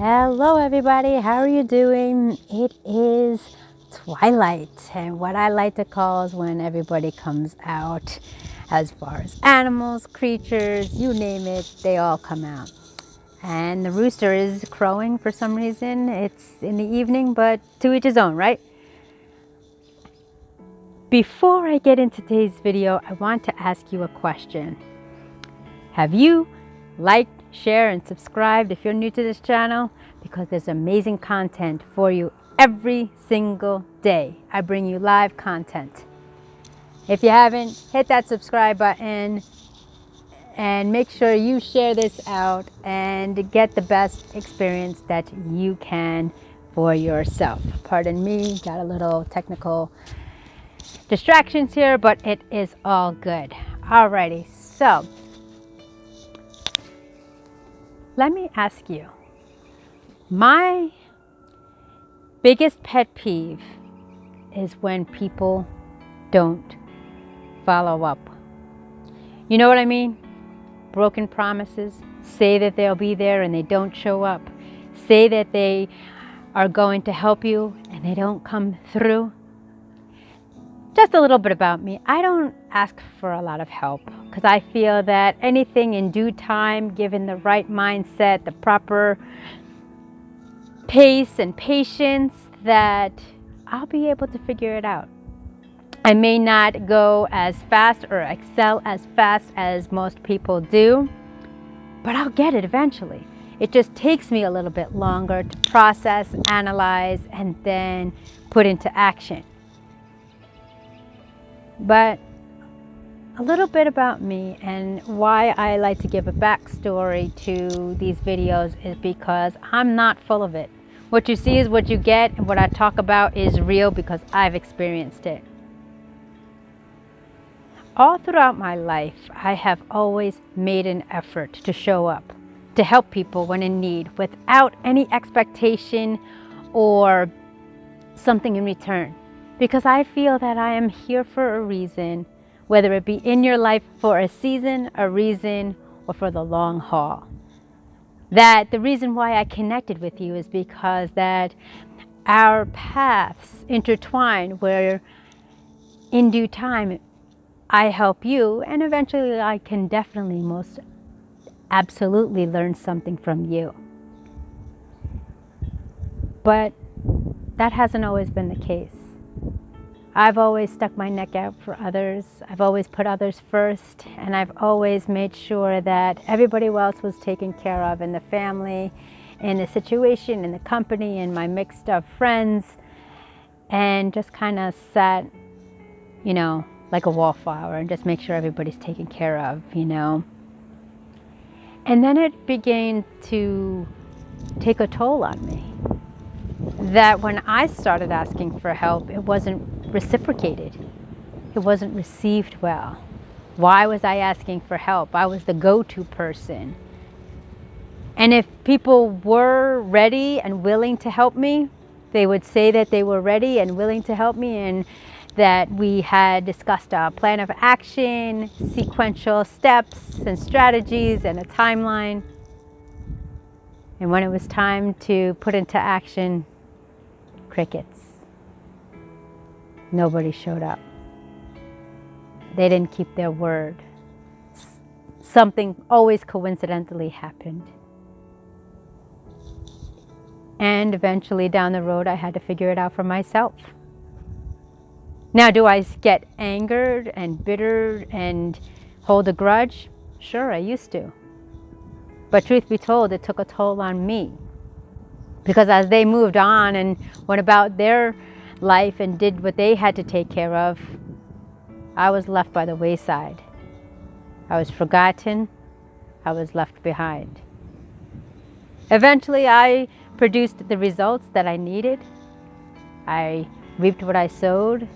Hello everybody, how are you doing? It is twilight, and what I like to call is when everybody comes out. As far as animals, creatures, you name it, they all come out. And the rooster is crowing for some reason. It's in the evening, but to each his own, right? Before I get into today's video, I want to ask you a question. Have you liked, shared, and subscribed if you're new to this channel? Because there's amazing content for you every single day. I bring you live content. If you haven't, hit that subscribe button and make sure you share this out and get the best experience that you can for yourself. Pardon me, got a little technical distractions here, but it is all good. Alrighty, so let me ask you, my biggest pet peeve is when people don't follow up. You know what I mean? Broken promises, say that they'll be there and they don't show up. Say that they are going to help you and they don't come through. Just a little bit about me. I don't ask for a lot of help because I feel that anything in due time, given the right mindset, the proper pace and patience, that I'll be able to figure it out. I may not go as fast or excel as fast as most people do, but I'll get it eventually. It just takes me a little bit longer to process, analyze, and then put into action. But a little bit about me and why I like to give a backstory to these videos is because I'm not full of it. What you see is what you get, and what I talk about is real because I've experienced it. All throughout my life, I have always made an effort to show up, to help people when in need, without any expectation or something in return. Because I feel that I am here for a reason, whether it be in your life for a season, a reason, or for the long haul. That the reason why I connected with you is because that our paths intertwine, where in due time I help you, and eventually I can definitely most absolutely learn something from you. But that hasn't always been the case. I've always stuck my neck out for others. I've always put others first, and I've always made sure that everybody else was taken care of in the family, in the situation, in the company, in my mixed up friends, and just kind of sat, like a wallflower and just make sure everybody's taken care of, And then it began to take a toll on me. That when I started asking for help, it wasn't reciprocated. It wasn't received well. Why was I asking for help? I was the go-to person. And if people were ready and willing to help me, they would say that they were ready and willing to help me, and that we had discussed a plan of action, sequential steps and strategies, and a timeline. And when it was time to put into action, crickets. Nobody showed up. They didn't keep their word. Something always coincidentally happened. And eventually down the road, I had to figure it out for myself. Now, do I get angered and bitter and hold a grudge? Sure, I used to. But truth be told, it took a toll on me. Because as they moved on and went about their life and did what they had to take care of, I was left by the wayside. I was forgotten. I was left behind. Eventually, I produced the results that I needed. I reaped what I sowed,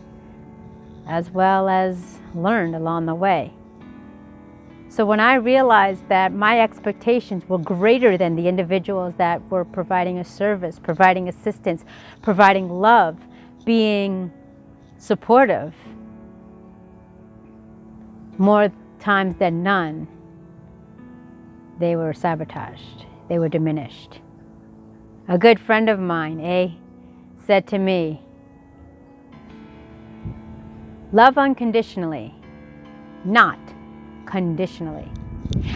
as well as learned along the way. So when I realized that my expectations were greater than the individuals that were providing a service, providing assistance, providing love, being supportive, more times than none, they were sabotaged. They were diminished. A good friend of mine, said to me, love unconditionally, not conditionally.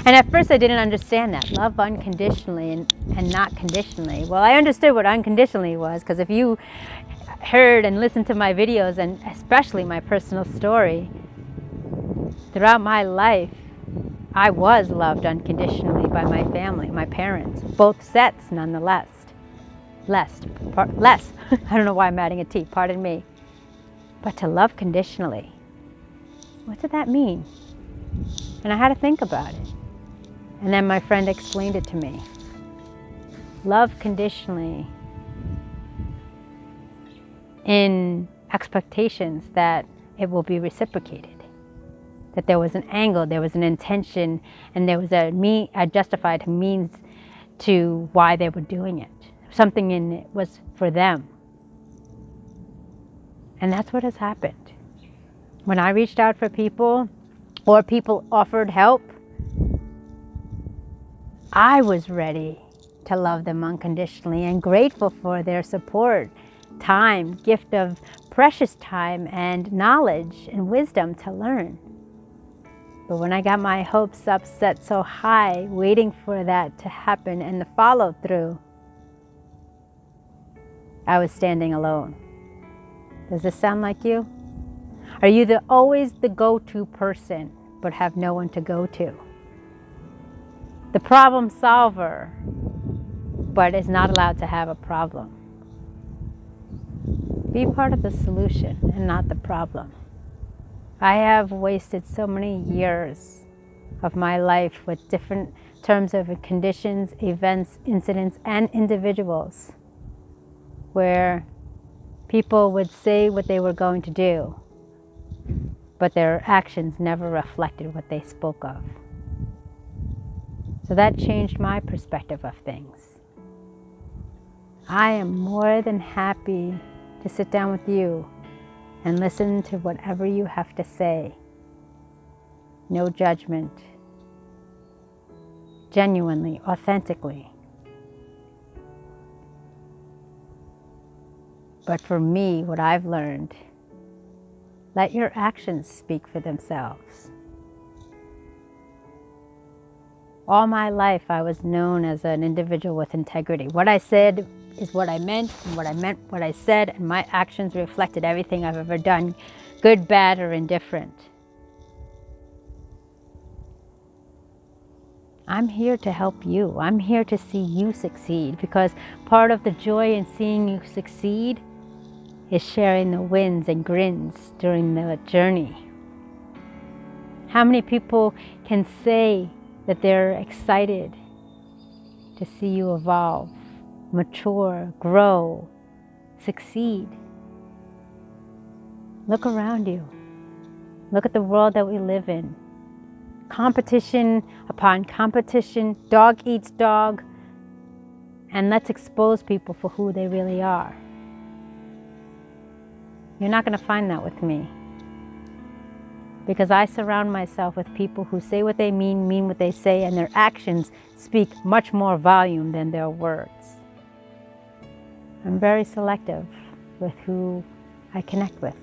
And at first I didn't understand that. Love unconditionally and not conditionally. Well, I understood what unconditionally was, because if you heard and listened to my videos, and especially my personal story, throughout my life, I was loved unconditionally by my family, my parents, both sets nonetheless. Less. I don't know why I'm adding a T, pardon me. But to love conditionally, what did that mean? And I had to think about it. And then my friend explained it to me. Love conditionally in expectations that it will be reciprocated. That there was an angle, there was an intention, and there was a justified means to why they were doing it. Something in it was for them. And that's what has happened. When I reached out for people, or people offered help, I was ready to love them unconditionally and grateful for their support, time, gift of precious time and knowledge and wisdom to learn. But when I got my hopes up set so high, waiting for that to happen and the follow through, I was standing alone. Does this sound like you? Are you always the go-to person, but have no one to go to? The problem solver, but is not allowed to have a problem. Be part of the solution and not the problem. I have wasted so many years of my life with different terms of conditions, events, incidents, and individuals where people would say what they were going to do, but their actions never reflected what they spoke of. So that changed my perspective of things. I am more than happy to sit down with you and listen to whatever you have to say. No judgment. Genuinely, authentically. But for me, what I've learned, let your actions speak for themselves. All my life, I was known as an individual with integrity. What I said is what I meant, and what I meant, what I said, and my actions reflected everything I've ever done, good, bad, or indifferent. I'm here to help you. I'm here to see you succeed, because part of the joy in seeing you succeed is sharing the wins and grins during the journey. How many people can say that they're excited to see you evolve, mature, grow, succeed? Look around you. Look at the world that we live in. Competition upon competition, dog eats dog, and let's expose people for who they really are. You're not going to find that with me, because I surround myself with people who say what they mean what they say, and their actions speak much more volume than their words. I'm very selective with who I connect with.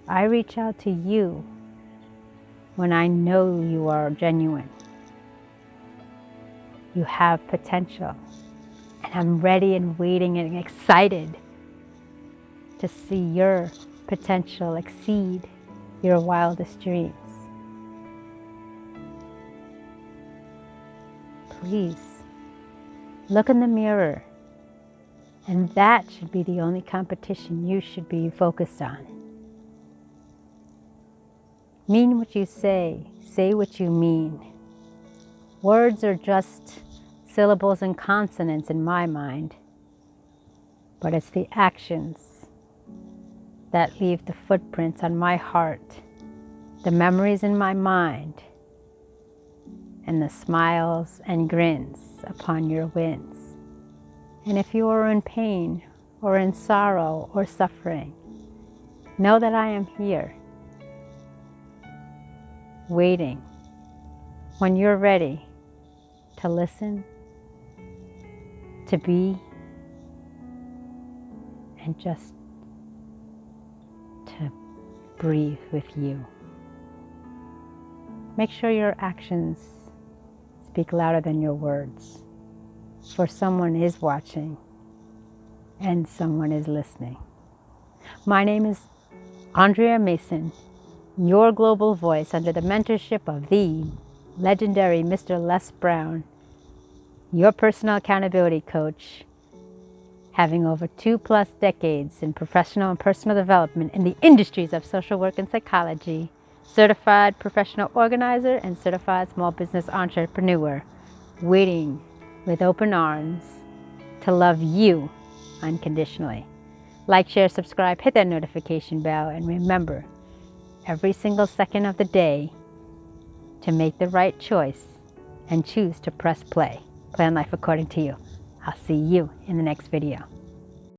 I reach out to you when I know you are genuine. You have potential, and I'm ready and waiting and excited to see your potential exceed your wildest dreams. Please, look in the mirror, and that should be the only competition you should be focused on. Mean what you say what you mean. Words are just syllables and consonants in my mind, but it's the actions that leave the footprints on my heart, the memories in my mind, and the smiles and grins upon your wins. And if you are in pain or in sorrow or suffering, know that I am here, waiting when you're ready to listen, to to be and just to breathe with you. Make sure your actions speak louder than your words, for someone is watching and someone is listening. My name is Andrea Mason, your global voice under the mentorship of the legendary Mr. Les Brown, your personal accountability coach, having over 2+ decades in professional and personal development in the industries of social work and psychology, certified professional organizer and certified small business entrepreneur, waiting with open arms to love you unconditionally. Like, share, subscribe, hit that notification bell, and remember, every single second of the day, to make the right choice and choose to press play. Plan life according to you. I'll see you in the next video.